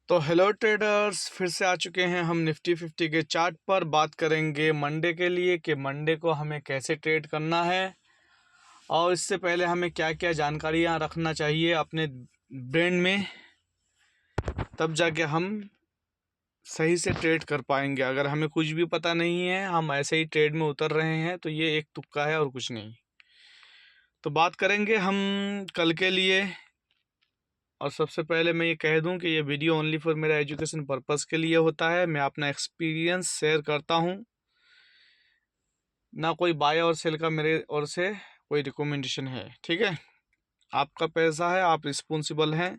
तो hello traders, फिर से आ चुके हैं हम निफ्टी 50 के चार्ट पर। बात करेंगे मंडे के लिए कि मंडे को हमें कैसे ट्रेड करना है और इससे पहले हमें क्या क्या जानकारियां रखना चाहिए अपने ब्रेन में, तब जाके हम सही से ट्रेड कर पाएंगे। अगर हमें कुछ भी पता नहीं है, हम ऐसे ही ट्रेड में उतर रहे हैं, तो ये एक तुक्का है और कुछ नहीं। तो बात करेंगे हम कल के लिए। और सबसे पहले मैं ये कह दूं कि ये वीडियो ओनली फॉर मेरा एजुकेशन पर्पस के लिए होता है। मैं अपना एक्सपीरियंस शेयर करता हूं, ना कोई बाय और सेल का मेरे ओर से कोई रिकमेंडेशन है। ठीक है, आपका पैसा है, आप रिस्पॉन्सिबल हैं।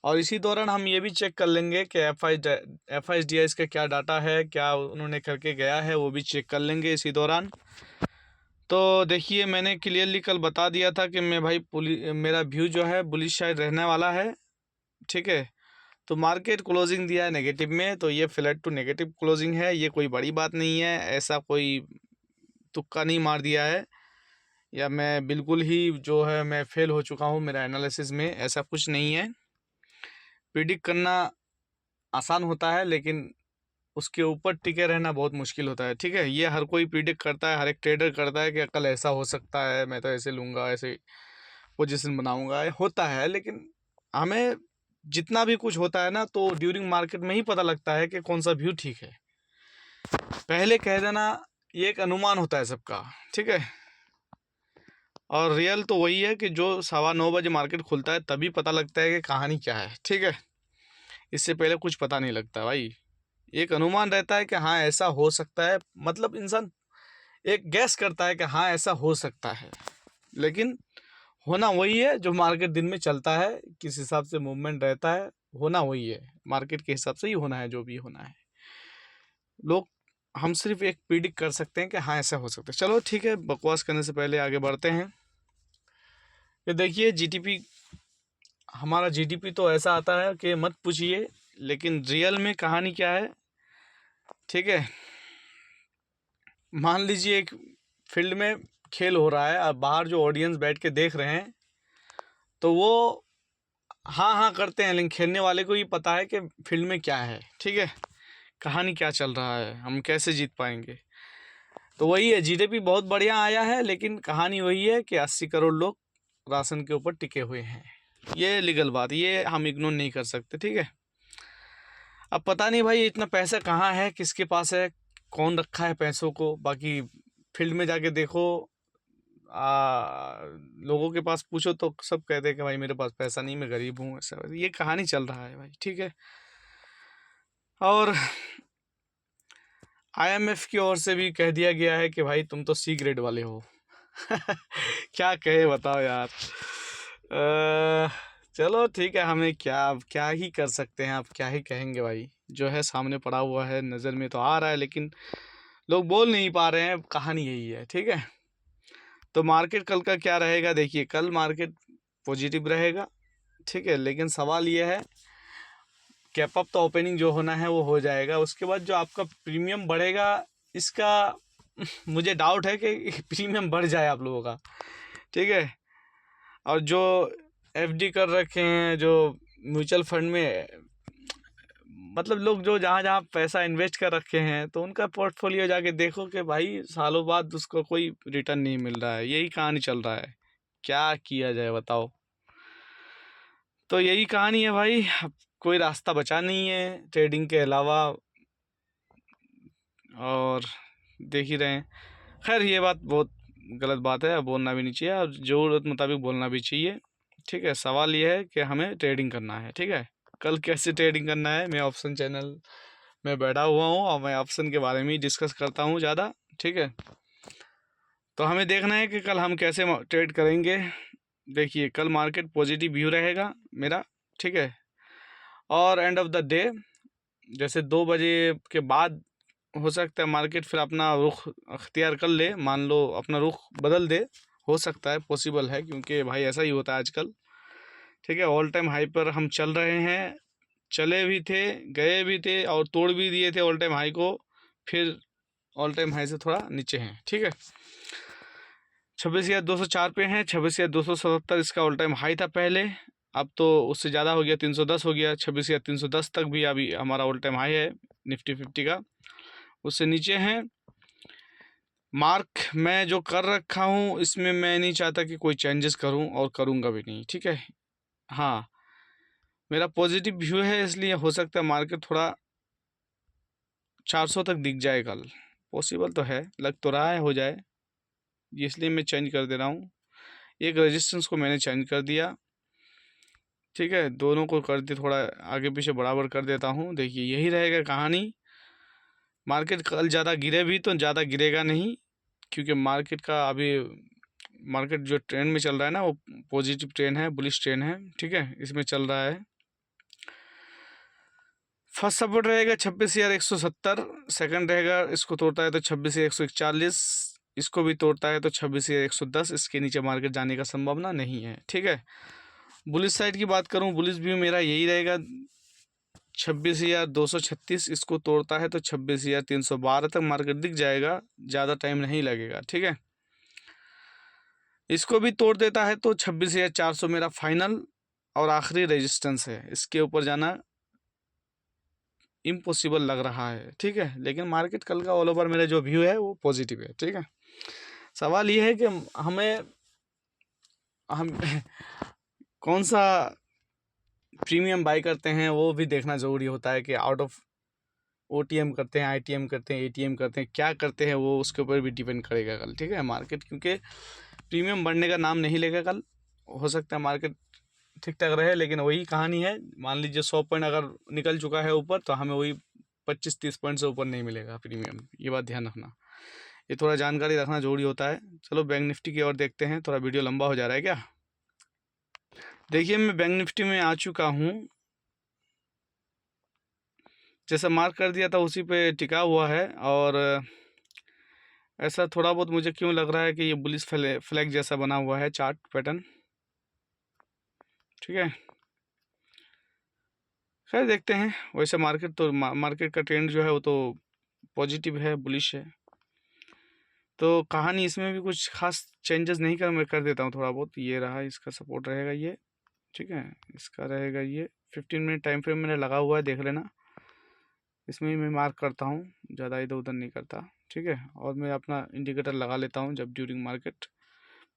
और इसी दौरान हम ये भी चेक कर लेंगे कि एफ आई डी आई का क्या डाटा है, क्या उन्होंने करके गया है, वो भी चेक कर लेंगे इसी दौरान। तो देखिए, मैंने क्लियरली कल बता दिया था कि मैं भाई मेरा व्यू जो है बुलिश साइड रहने वाला है। ठीक है, तो मार्केट क्लोजिंग दिया है नेगेटिव में, तो ये फ्लैट टू नेगेटिव क्लोजिंग है। ये कोई बड़ी बात नहीं है, ऐसा कोई तुक्का नहीं मार दिया है या मैं बिल्कुल ही जो है मैं फेल हो चुका हूँ मेरा एनालिसिस में, ऐसा कुछ नहीं है। प्रिडिक्ट करना आसान होता है, लेकिन उसके ऊपर टिके रहना बहुत मुश्किल होता है। ठीक है, ये हर कोई प्रिडिक्ट करता है, हर एक ट्रेडर करता है कि कल ऐसा हो सकता है, मैं तो ऐसे लूँगा, ऐसे पोजीशन बनाऊँगा, होता है। लेकिन हमें जितना भी कुछ होता है ना, तो ड्यूरिंग मार्केट में ही पता लगता है कि कौन सा व्यू ठीक है। पहले कह देना ये एक अनुमान होता है सबका। ठीक है, और रियल तो वही है कि जो 9:15 बजे मार्केट खुलता है तभी पता लगता है कि कहानी क्या है। ठीक है, इससे पहले कुछ पता नहीं लगता भाई। एक अनुमान रहता है कि हाँ ऐसा हो सकता है, मतलब इंसान एक गैस करता है कि हाँ ऐसा हो सकता है, लेकिन होना वही है जो मार्केट दिन में चलता है, किस हिसाब से मूवमेंट रहता है, होना वही है, मार्केट के हिसाब से ही होना है जो भी होना है। लोग हम सिर्फ एक प्रिडिक्ट कर सकते हैं कि हाँ ऐसा हो सकता है। चलो ठीक है, बकवास करने से पहले आगे बढ़ते हैं। ये देखिए जीडीपी, हमारा जीडीपी तो ऐसा आता है कि मत पूछिए, लेकिन रियल में कहानी क्या है। ठीक है, मान लीजिए एक फील्ड में खेल हो रहा है, अब बाहर जो ऑडियंस बैठ के देख रहे हैं तो वो हाँ हाँ करते हैं, लेकिन खेलने वाले को ही पता है कि फील्ड में क्या है। ठीक है, कहानी क्या चल रहा है, हम कैसे जीत पाएंगे। तो वही है, जीडीपी बहुत बढ़िया आया है, लेकिन कहानी वही है कि 80 करोड़ लोग राशन के ऊपर टिके हुए हैं। ये लीगल बात, ये हम इग्नोर नहीं कर सकते। ठीक है, अब पता नहीं भाई इतना पैसा कहाँ है, किसके पास है, कौन रखा है पैसों को। बाकी फील्ड में जाके देखो, लोगों के पास पूछो तो सब कहते हैं कि भाई मेरे पास पैसा नहीं, मैं गरीब हूँ, ऐसा ये कहानी चल रहा है भाई। ठीक है, और आईएमएफ की ओर से भी कह दिया गया है कि भाई तुम तो सी ग्रेड वाले हो। क्या कहे बताओ यार। चलो ठीक है, हमें क्या ही कर सकते हैं, आप क्या ही कहेंगे भाई। जो है सामने पड़ा हुआ है, नज़र में तो आ रहा है, लेकिन लोग बोल नहीं पा रहे हैं, कहानी यही है। ठीक है, तो मार्केट कल का क्या रहेगा, देखिए कल मार्केट पॉजिटिव रहेगा। ठीक है, लेकिन सवाल ये है, कैप अप तो ओपनिंग जो होना है वो हो जाएगा, उसके बाद जो आपका प्रीमियम बढ़ेगा, इसका मुझे डाउट है कि प्रीमियम बढ़ जाए आप लोगों का। ठीक है, और जो एफडी कर रखे हैं, जो म्यूचुअल फंड में, मतलब लोग जो जहाँ जहाँ पैसा इन्वेस्ट कर रखे हैं, तो उनका पोर्टफोलियो जाके देखो कि भाई सालों बाद उसको कोई रिटर्न नहीं मिल रहा है। यही कहानी चल रहा है, क्या किया जाए बताओ। तो यही कहानी है भाई, अब कोई रास्ता बचा नहीं है ट्रेडिंग के अलावा, और देख ही रहे हैं। खैर ये बात बहुत गलत बात है, बोलना भी नहीं चाहिए, और ज़रूरत मुताबिक बोलना भी चाहिए। ठीक है, सवाल ये है कि हमें ट्रेडिंग करना है। ठीक है, कल कैसे ट्रेडिंग करना है, मैं ऑप्शन चैनल में बैठा हुआ हूँ और मैं ऑप्शन के बारे में ही डिस्कस करता हूँ ज़्यादा। ठीक है, तो हमें देखना है कि कल हम कैसे ट्रेड करेंगे। देखिए कल मार्केट पॉजिटिव व्यू रहेगा मेरा। ठीक है, और एंड ऑफ द डे जैसे 2 बजे के बाद हो सकता है मार्केट फिर अपना रुख अख्तियार कर ले, मान लो अपना रुख बदल दे, हो सकता है, पॉसिबल है, क्योंकि भाई ऐसा ही होता है आजकल। ठीक है, ऑल टाइम हाई पर हम चल रहे हैं, चले भी थे, गए भी थे और तोड़ भी दिए थे ऑल टाइम हाई को, फिर ऑल टाइम हाई से थोड़ा नीचे हैं। ठीक है, 26,204 पे हैं, 26,277 इसका ऑल टाइम हाई था पहले, अब तो उससे ज़्यादा हो गया, 310 हो गया, 26,310 तक भी अभी हमारा ऑल टाइम हाई है निफ्टी 50 का। उससे नीचे हैं मार्क मैं जो कर रखा हूँ, इसमें मैं नहीं चाहता कि कोई चेंजेस करूँ और करूँगा भी नहीं, ठीक है। हाँ, मेरा पॉजिटिव व्यू है, इसलिए हो सकता है मार्केट थोड़ा 400 तक दिख जाए कल, पॉसिबल तो है, लग तो रहा है हो जाए, इसलिए मैं चेंज कर दे रहा हूँ। एक रेजिस्टेंस को मैंने चेंज कर दिया, ठीक है, दोनों को कर दिया, थोड़ा आगे पीछे बराबर कर देता हूँ। देखिए यही रहेगा कहानी। मार्केट कल ज़्यादा गिरे भी तो ज़्यादा गिरेगा नहीं, क्योंकि मार्केट का अभी मार्केट जो ट्रेंड में चल रहा है ना, वो पॉजिटिव ट्रेंड है, बुलिश ट्रेंड है, ठीक है, इसमें चल रहा है। फर्स्ट सपोर्ट रहेगा 26,170, सेकंड रहेगा इसको तोड़ता है तो 26,141, इसको भी तोड़ता है तो 26,110, इसके नीचे मार्केट जाने का संभावना नहीं है, ठीक है। बुलिश साइड की बात करूं, बुलिश व्यू मेरा यही रहेगा 26,236, इसको तोड़ता है तो 26,312 तक मार्केट दिख जाएगा, ज़्यादा टाइम नहीं लगेगा, ठीक है। इसको भी तोड़ देता है तो 26,400 मेरा फाइनल और आखिरी रेजिस्टेंस है, इसके ऊपर जाना इम्पॉसिबल लग रहा है, ठीक है। लेकिन मार्केट कल का ऑल ओवर मेरा जो व्यू है वो पॉजिटिव है, ठीक है। सवाल ये है कि हम कौन सा प्रीमियम बाई करते हैं, वो भी देखना ज़रूरी होता है कि आउट ऑफ ओटीएम करते हैं, आईटीएम करते हैं, एटीएम करते हैं, क्या करते हैं, वो उसके ऊपर भी डिपेंड करेगा कल, ठीक है। मार्केट क्योंकि प्रीमियम बढ़ने का नाम नहीं लेगा कल, हो सकता है मार्केट ठीक ठाक रहे, लेकिन वही कहानी है, मान लीजिए 100 पॉइंट अगर निकल चुका है ऊपर, तो हमें वही 25-30 पॉइंट से ऊपर नहीं मिलेगा प्रीमियम, ये बात ध्यान रखना, ये थोड़ा जानकारी रखना जरूरी होता है। चलो बैंक निफ्टी की ओर देखते हैं, थोड़ा वीडियो लंबा हो जा रहा है क्या। देखिए मैं बैंक निफ्टी में आ चुका हूँ, जैसा मार्क कर दिया था उसी पे टिका हुआ है, और ऐसा थोड़ा बहुत मुझे क्यों लग रहा है कि ये बुलिश फ्लैग जैसा बना हुआ है चार्ट पैटर्न, ठीक है। खैर देखते हैं, वैसे मार्केट का ट्रेंड जो है वो तो पॉजिटिव है, बुलिश है, तो कहानी इसमें भी कुछ खास चेंजेस नहीं मैं कर देता हूँ थोड़ा बहुत। ये रहा, इसका सपोर्ट रहेगा ये, ठीक है, इसका रहेगा ये। 15 मिनट टाइम फ्रेम मैंने लगा हुआ है, देख लेना, इसमें ही मैं मार्क करता हूँ, ज़्यादा इधर उधर नहीं करता, ठीक है। और मैं अपना इंडिकेटर लगा लेता हूँ जब ड्यूरिंग मार्केट,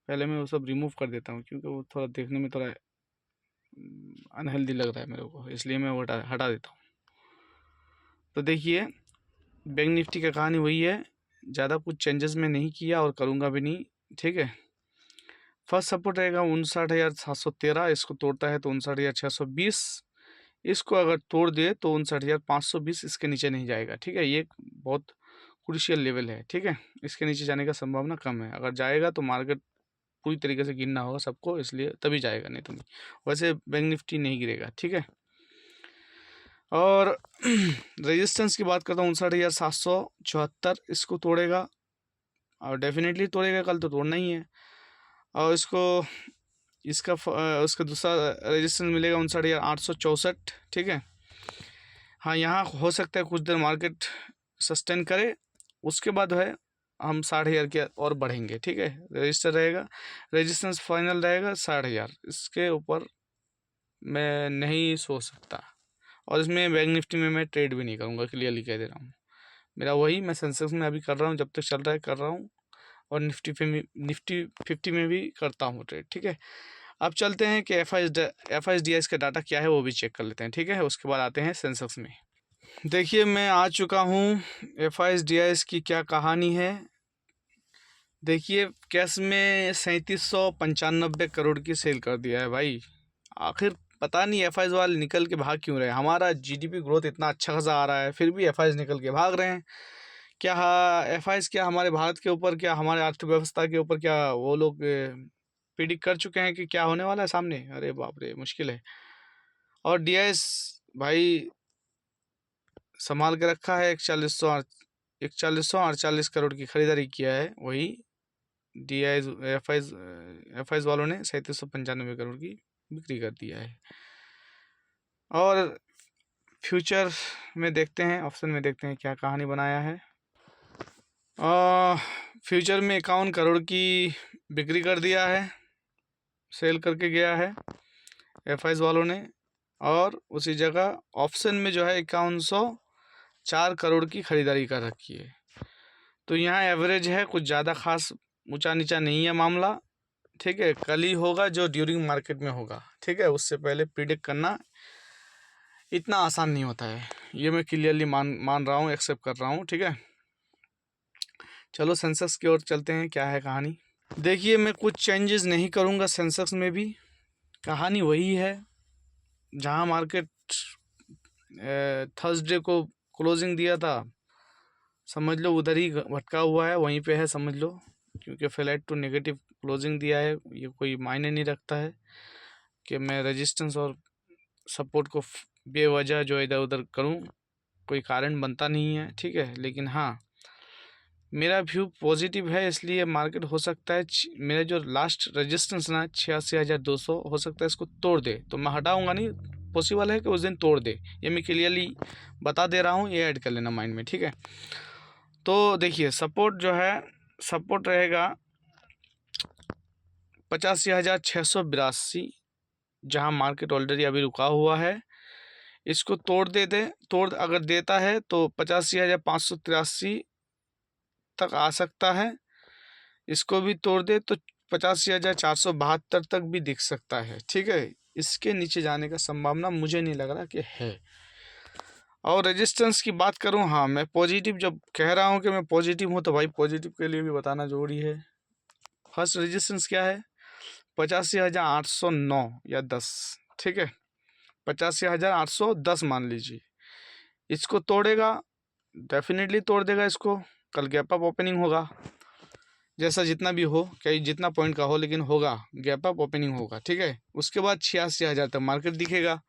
पहले मैं वो सब रिमूव कर देता हूँ, क्योंकि वो थोड़ा देखने में थोड़ा अनहेल्दी लग रहा है मेरे को, इसलिए मैं वो हटा देता हूँ। तो देखिए बैंक निफ्टी का कहानी वही है, ज़्यादा कुछ चेंजेस मैं नहीं किया और करूँगा भी नहीं, ठीक है। फर्स्ट सपोर्ट रहेगा 59,713, इसको तोड़ता है तो 59,620, इसको अगर तोड़ दे तो 59,520, इसके नीचे नहीं जाएगा, ठीक है। ये बहुत क्रूशियल लेवल है, ठीक है, इसके नीचे जाने का संभावना कम है। अगर जाएगा तो मार्केट पूरी तरीके से गिनना होगा सबको, इसलिए तभी जाएगा, नहीं तो नहीं। वैसे बैंक निफ्टी नहीं गिरेगा, ठीक है। और रेजिस्टेंस की बात करता हूँ 59,774, इसको तोड़ेगा और डेफिनेटली तोड़ेगा, कल तो तोड़ना ही है। और उसका दूसरा रेजिस्टेंस मिलेगा 59,864, ठीक है। हाँ, यहाँ हो सकता है कुछ देर मार्केट सस्टेन करे, उसके बाद है हम 60,000 के और बढ़ेंगे, ठीक है। रजिस्टर रहेगा, रेजिस्टेंस फाइनल रहेगा 60,000, इसके ऊपर मैं नहीं सोच सकता। और इसमें बैंक निफ्टी में मैं ट्रेड भी नहीं करूँगा, क्लियरली कह दे रहा हूँ। मेरा वही मैं सेंसेक्स में अभी कर रहा हूँ, जब तक चल रहा है कर रहा हूँ, और निफ्टी 50 में भी करता हूँ ट्रेड, ठीक है। अब चलते हैं कि FIS का डाटा क्या है वो भी चेक कर लेते हैं, ठीक है, उसके बाद आते हैं सेंसेक्स में। देखिए मैं आ चुका हूँ, FIS की क्या कहानी है। देखिए कैश में 3795 करोड़ की सेल कर दिया है भाई। आखिर पता नहीं FIS वाले निकल के भाग क्यों रहे हैं, हमारा GDP ग्रोथ इतना अच्छा खासा आ रहा है, फिर भी FIS निकल के भाग रहे हैं। क्या FIS क्या हमारे भारत के ऊपर, क्या हमारे अर्थव्यवस्था के ऊपर, क्या वो लोग प्रिडिक्ट कर चुके हैं कि क्या होने वाला है सामने? अरे बाप रे, मुश्किल है। और DIS भाई संभाल के रखा है, 4148 करोड़ की खरीदारी किया है, वही DIS FIS वालों ने 3795 करोड़ की बिक्री कर दिया है। और फ्यूचर में देखते हैं, ऑप्शन में देखते हैं क्या कहानी बनाया है। फ्यूचर में 51 करोड़ की बिक्री कर दिया है, सेल करके गया है। FIs वालों ने, और उसी जगह ऑप्शन में जो है 5104 करोड़ की खरीदारी कर रखी है। तो यहाँ एवरेज है, कुछ ज़्यादा खास ऊंचा नीचा नहीं है मामला, ठीक है। कल ही होगा जो ड्यूरिंग मार्केट में होगा, ठीक है। उससे पहले प्रिडिक्ट करना इतना आसान नहीं होता है, ये मैं क्लियरली मान रहा हूँ, एक्सेप्ट कर रहा हूँ, ठीक है। चलो सेंसेक्स की ओर चलते हैं, क्या है कहानी। देखिए मैं कुछ चेंजेस नहीं करूँगा सेंसेक्स में भी, कहानी वही है। जहाँ मार्केट थर्सडे को क्लोजिंग दिया था, समझ लो उधर ही भटका हुआ है, वहीं पे है समझ लो, क्योंकि फ्लैट टू नेगेटिव क्लोजिंग दिया है। ये कोई मायने नहीं रखता है कि मैं रेजिस्टेंस और सपोर्ट को बेवजह जो इधर उधर करूं, कोई कारण बनता नहीं है, ठीक है। लेकिन हाँ, मेरा व्यू पॉजिटिव है, इसलिए मार्केट हो सकता है मेरा जो लास्ट रेजिस्टेंस ना 86,200 हो सकता है इसको तोड़ दे, तो मैं हटाऊंगा नहीं, पॉसिबल है कि उस दिन तोड़ दे, ये मैं क्लियरली बता दे रहा हूँ, ये ऐड कर लेना माइंड में, ठीक है। तो देखिए सपोर्ट जो है, सपोर्ट रहेगा 85,682, जहाँ मार्केट ऑलरेडी अभी रुका हुआ है। इसको तोड़ अगर देता है तो 85,583 तक आ सकता है। इसको भी तोड़ दे तो 85,472 तक भी दिख सकता है, ठीक है। इसके नीचे जाने का संभावना मुझे नहीं लग रहा कि है। और रेजिस्टेंस की बात करूं, हाँ मैं पॉजिटिव जब कह रहा हूं कि मैं पॉजिटिव हूं, तो भाई पॉजिटिव के लिए भी बताना जरूरी है। फर्स्ट रेजिस्टेंस क्या है? 85,809 या 10, ठीक है। 85,810 मान लीजिए। इसको तोड़ेगा, डेफिनेटली तोड़ देगा इसको। कल गैप अप ओपनिंग होगा, जैसा जितना भी हो, कहीं जितना पॉइंट का हो, लेकिन होगा, गैप अप ओपनिंग होगा, ठीक है। उसके बाद 86,000 तक मार्केट दिखेगा।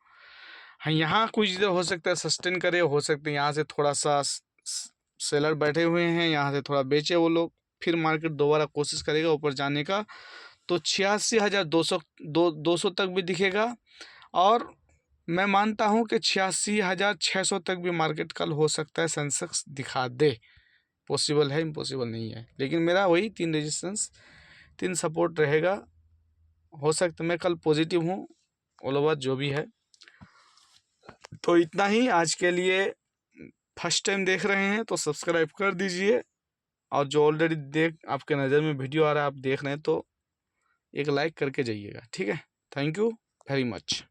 हाँ, यहाँ कुछ इधर हो सकता है सस्टेन करे, हो सकता है यहाँ से थोड़ा सा सेलर बैठे हुए हैं, यहाँ से थोड़ा बेचे वो लोग, फिर मार्केट दोबारा कोशिश करेगा ऊपर जाने का, तो 86,200 तक भी दिखेगा। और मैं मानता हूँ कि 86,600 तक भी मार्केट कल हो सकता है सेंसेक्स दिखा दे। पॉसिबल है, इम्पॉसिबल नहीं है, लेकिन मेरा वही 3 रेजिस्टेंस 3 सपोर्ट रहेगा। हो सकता मैं कल पॉजिटिव हूँ, ऑल ओवर जो भी है। तो इतना ही आज के लिए। फर्स्ट टाइम देख रहे हैं तो सब्सक्राइब कर दीजिए, और जो ऑलरेडी आपके नज़र में वीडियो आ रहा है, आप देख रहे हैं, तो एक लाइक करके जाइएगा, ठीक है। Thank you very much.